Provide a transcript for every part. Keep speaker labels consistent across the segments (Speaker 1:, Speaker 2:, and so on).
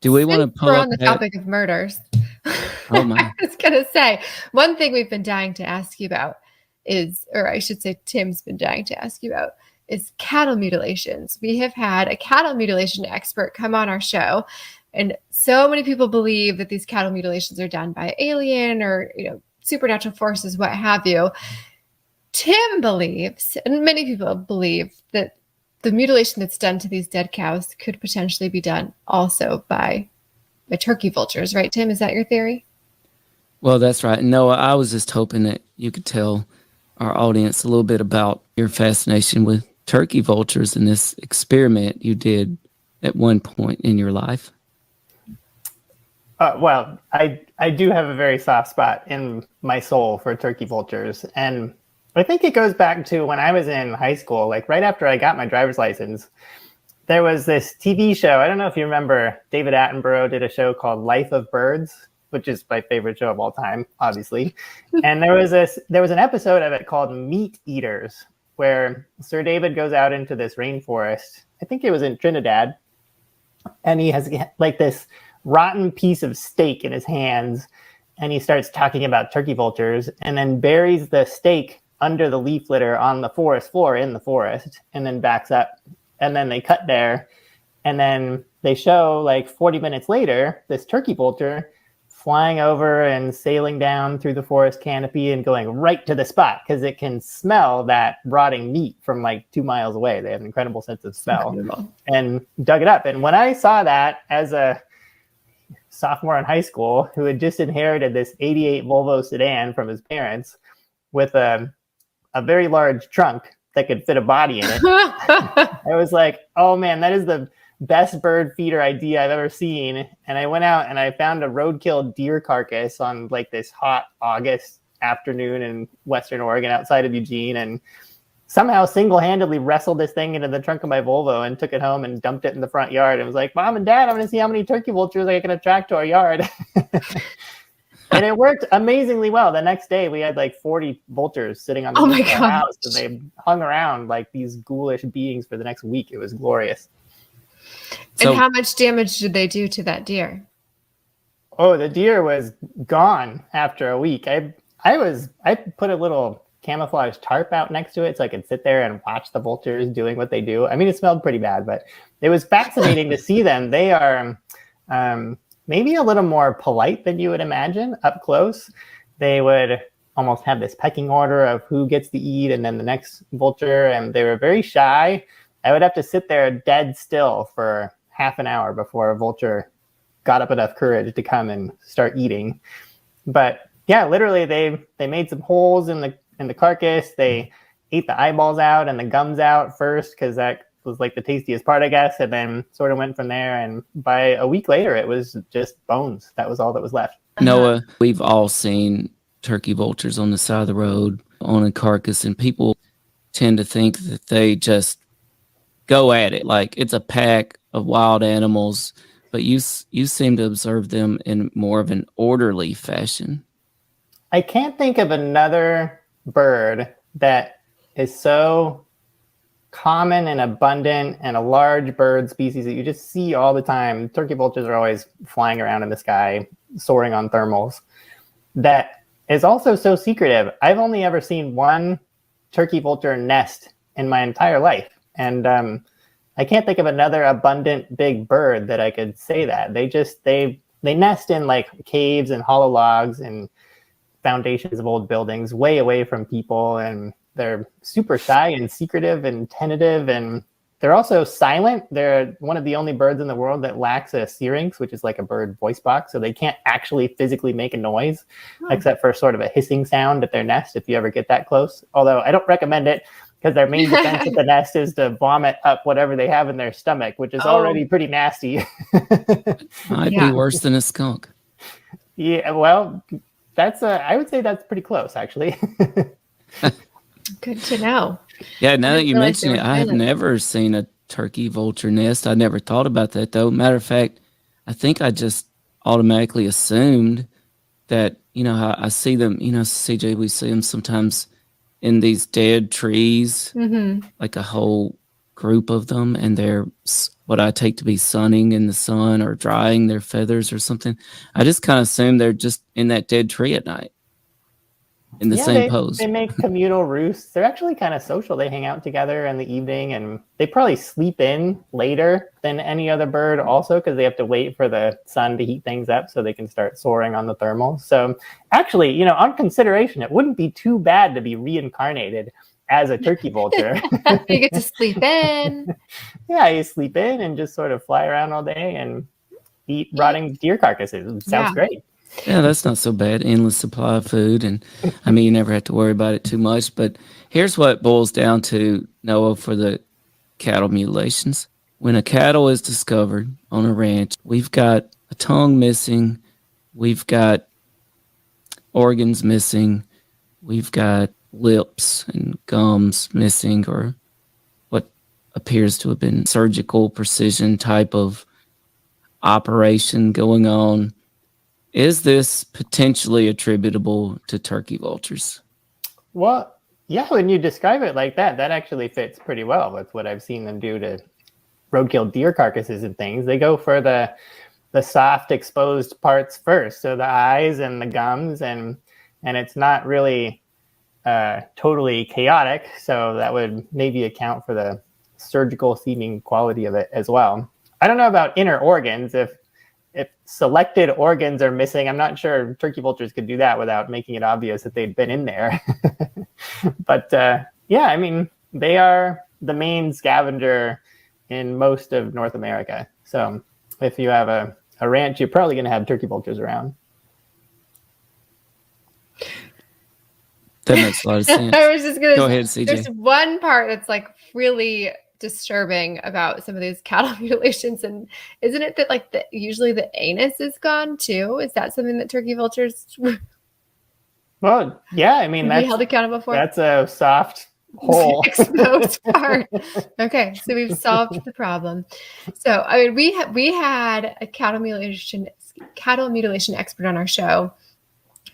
Speaker 1: Do we want to pull
Speaker 2: we're
Speaker 1: up
Speaker 2: on the
Speaker 1: that?
Speaker 2: topic of murders.
Speaker 1: Oh my.
Speaker 2: I was going to say, one thing we've been dying to ask you about is, or I should say Tim's been dying to ask you about, is cattle mutilations. We have had a cattle mutilation expert come on our show, and so many people believe that these cattle mutilations are done by alien or, supernatural forces, what have you. Tim believes, and many people believe, that the mutilation that's done to these dead cows could potentially be done also by turkey vultures, right, Tim? Is that your theory?
Speaker 1: Well, that's right. Noah, I was just hoping that you could tell our audience a little bit about your fascination with turkey vultures and this experiment you did at one point in your life.
Speaker 3: Well, I do have a very soft spot in my soul for turkey vultures. And I think it goes back to when I was in high school, like right after I got my driver's license. There was this TV show. I don't know if you remember, David Attenborough did a show called Life of Birds, which is my favorite show of all time, obviously. And there was an episode of it called Meat Eaters, where Sir David goes out into this rainforest. I think it was in Trinidad. And he has like this rotten piece of steak in his hands. And he starts talking about turkey vultures and then buries the steak under the leaf litter on the forest floor in the forest and then backs up. And then they cut there. And then they show like 40 minutes later, this turkey vulture flying over and sailing down through the forest canopy and going right to the spot because it can smell that rotting meat from like 2 miles away. They have an incredible sense of smell. And dug it up. And when I saw that as a sophomore in high school who had just inherited this 88 Volvo sedan from his parents with a very large trunk that could fit a body in it, I was like, oh man, that is the best bird feeder idea I've ever seen. And I went out and I found a roadkill deer carcass on like this hot August afternoon in Western Oregon outside of Eugene, and somehow single-handedly wrestled this thing into the trunk of my Volvo and took it home and dumped it in the front yard. And was like, Mom and Dad, I'm going to see how many turkey vultures I can attract to our yard. And it worked amazingly well. The next day, we had like 40 vultures sitting on the roof of our house, and they hung around like these ghoulish beings for the next week. It was glorious.
Speaker 2: And how much damage did they do to that deer?
Speaker 3: Oh, the deer was gone after a week. I put a little camouflage tarp out next to it so I could sit there and watch the vultures doing what they do. I mean, it smelled pretty bad, but it was fascinating to see them. They are maybe a little more polite than you would imagine up close. They would almost have this pecking order of who gets to eat and then the next vulture, and they were very shy. I would have to sit there dead still for half an hour before a vulture got up enough courage to come and start eating. But yeah, literally they made some holes in the carcass. They ate the eyeballs out and the gums out first because that was like the tastiest part, I guess, and then sort of went from there. And by a week later, it was just bones. That was all that was left.
Speaker 1: Noah, we've all seen turkey vultures on the side of the road on a carcass, and people tend to think that they just go at it like it's a pack of wild animals, but you seem to observe them in more of an orderly fashion.
Speaker 3: I can't think of another bird that is so common and abundant and a large bird species that you just see all the time. Turkey vultures are always flying around in the sky, soaring on thermals. That is also so secretive. I've only ever seen one turkey vulture nest in my entire life. And I can't think of another abundant big bird that I could say that. They nest in like caves and hollow logs and foundations of old buildings way away from people, and they're super shy and secretive and tentative, and they're also silent. They're one of the only birds in the world that lacks a syrinx, which is like a bird voice box, so they can't actually physically make a noise except for sort of a hissing sound at their nest if you ever get that close. Although I don't recommend it because their main defense at the nest is to vomit up whatever they have in their stomach, which is already pretty nasty.
Speaker 1: Might be worse than a skunk.
Speaker 3: Yeah, well, I would say that's pretty close, actually.
Speaker 2: Good to know.
Speaker 1: Yeah, now that you mention it, I have never seen a turkey vulture nest. I never thought about that, though. Matter of fact, I think I just automatically assumed that, how I see them, CJ, we see them sometimes in these dead trees, like a whole group of them, and they're what I take to be sunning in the sun or drying their feathers or something. I just kind of assume they're just in that dead tree at night in the same pose.
Speaker 3: They make communal roosts. They're actually kind of social. They hang out together in the evening, and they probably sleep in later than any other bird also, because they have to wait for the sun to heat things up so they can start soaring on the thermal. So actually, you know, on consideration, it wouldn't be too bad to be reincarnated as a turkey vulture.
Speaker 2: You get to sleep in.
Speaker 3: Yeah, you sleep in and just sort of fly around all day and eat rotting deer carcasses. It sounds great.
Speaker 1: Yeah, that's not so bad. Endless supply of food. And I mean, you never have to worry about it too much. But here's what it boils down to, Noah, for the cattle mutilations. When a cattle is discovered on a ranch, we've got a tongue missing. We've got organs missing. We've got lips and gums missing, or what appears to have been surgical precision type of operation going on. Is this potentially attributable to turkey vultures?
Speaker 3: Well, yeah, when you describe it like that, that actually fits pretty well with what I've seen them do to roadkill deer carcasses and things. They go for the soft exposed parts first, so the eyes and the gums, and it's not really totally chaotic, so that would maybe account for the surgical seeming quality of it as well. I don't know about inner organs. If selected organs are missing, I'm not sure turkey vultures could do that without making it obvious that they'd been in there. But yeah, I mean, they are the main scavenger in most of North America. So if you have a ranch, you're probably going to have turkey vultures around.
Speaker 1: That makes a lot of sense.
Speaker 2: I was just going to
Speaker 1: go ahead, CJ.
Speaker 2: There's one part that's like really disturbing about some of these cattle mutilations, and isn't it that like usually the anus is gone too? Is that something that turkey vultures
Speaker 3: Well, yeah, I mean,
Speaker 2: be held accountable for?
Speaker 3: That's a soft hole.
Speaker 2: Exposed part. Okay, so we've solved the problem. So I mean, we had a cattle mutilation expert on our show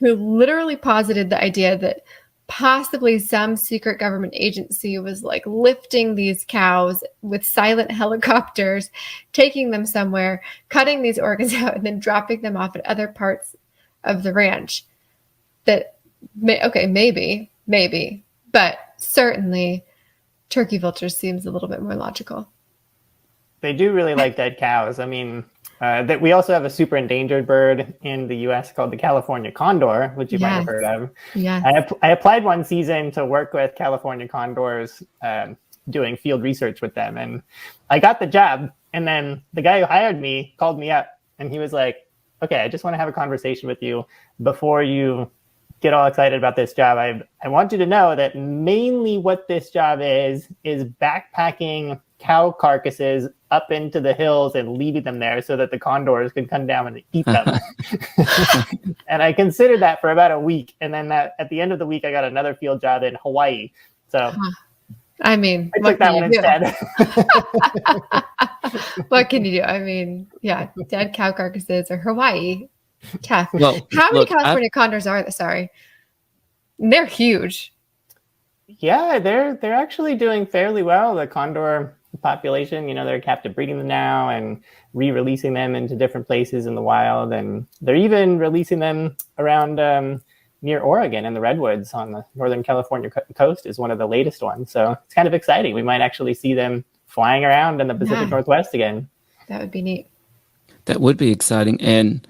Speaker 2: who literally posited the idea that possibly some secret government agency was like lifting these cows with silent helicopters, taking them somewhere, cutting these organs out, and then dropping them off at other parts of the ranch. Maybe, but certainly turkey vultures seems a little bit more logical.
Speaker 3: They do really like dead cows. I mean, that we also have a super endangered bird in the U.S. called the California condor, which you might have heard of.
Speaker 2: Yeah.
Speaker 3: I applied one season to work with California condors, doing field research with them, and I got the job. And then the guy who hired me called me up, and he was like, "Okay, I just want to have a conversation with you before you get all excited about this job. I want you to know that mainly what this job is backpacking cow carcasses up into the hills and leaving them there so that the condors can come down and eat them." And I considered that for about a week. And then at the end of the week, I got another field job in Hawaii. So
Speaker 2: I mean,
Speaker 3: I took that one instead.
Speaker 2: What can you do? I mean, yeah, dead cow carcasses or Hawaii. Tough.
Speaker 1: Well,
Speaker 2: how many California condors are there? Sorry. They're huge.
Speaker 3: Yeah, they're actually doing fairly well. The condor population, they're captive breeding them now and re-releasing them into different places in the wild. And they're even releasing them around near Oregon in the redwoods on the Northern California coast is one of the latest ones. So it's kind of exciting. We might actually see them flying around in the Pacific Northwest again.
Speaker 2: That would be neat.
Speaker 1: That would be exciting. And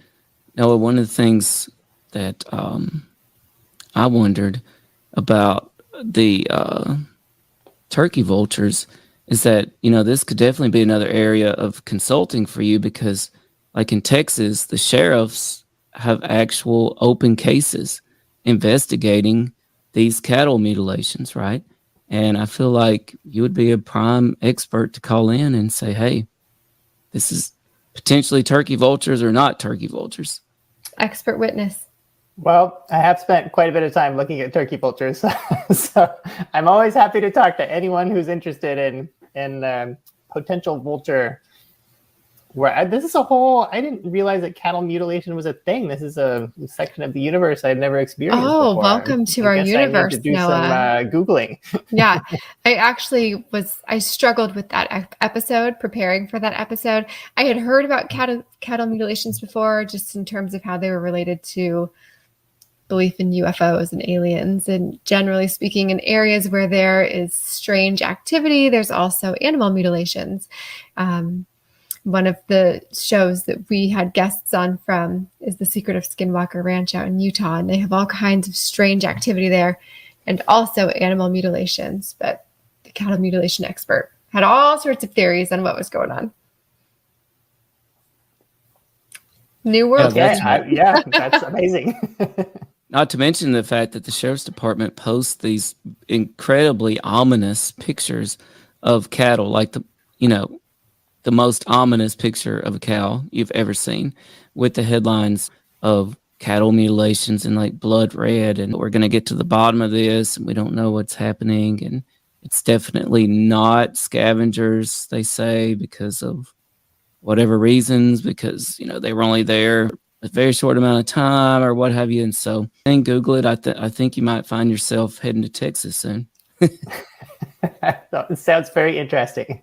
Speaker 1: Noah, one of the things that I wondered about the turkey vultures is that, this could definitely be another area of consulting for you, because like in Texas, the sheriffs have actual open cases investigating these cattle mutilations, right? And I feel like you would be a prime expert to call in and say, hey, this is potentially turkey vultures or not turkey vultures.
Speaker 2: Expert witness.
Speaker 3: Well, I have spent quite a bit of time looking at turkey vultures, so I'm always happy to talk to anyone who's interested in potential vulture This is a whole, I didn't realize that cattle mutilation was a thing. This is a section of the universe I've never experienced before.
Speaker 2: Welcome to our universe,
Speaker 3: I need to do
Speaker 2: Noah.
Speaker 3: some Googling.
Speaker 2: Yeah, I struggled with that episode, preparing for that episode. I had heard about cattle mutilations before, just in terms of how they were related to belief in UFOs and aliens. And generally speaking, in areas where there is strange activity, there's also animal mutilations. One of the shows that we had guests on from is The Secret of Skinwalker Ranch out in Utah, and they have all kinds of strange activity there and also animal mutilations. But the cattle mutilation expert had all sorts of theories on what was going on. New world.
Speaker 3: Yeah, that's amazing.
Speaker 1: Not to mention the fact that the sheriff's department posts these incredibly ominous pictures of cattle, like the most ominous picture of a cow you've ever seen, with the headlines of cattle mutilations and like blood red, and we're going to get to the bottom of this, and we don't know what's happening, and it's definitely not scavengers, they say, because of whatever reasons, because they were only there a very short amount of time or what have you. And so then Google it. I think you might find yourself heading to Texas soon.
Speaker 3: It sounds very interesting.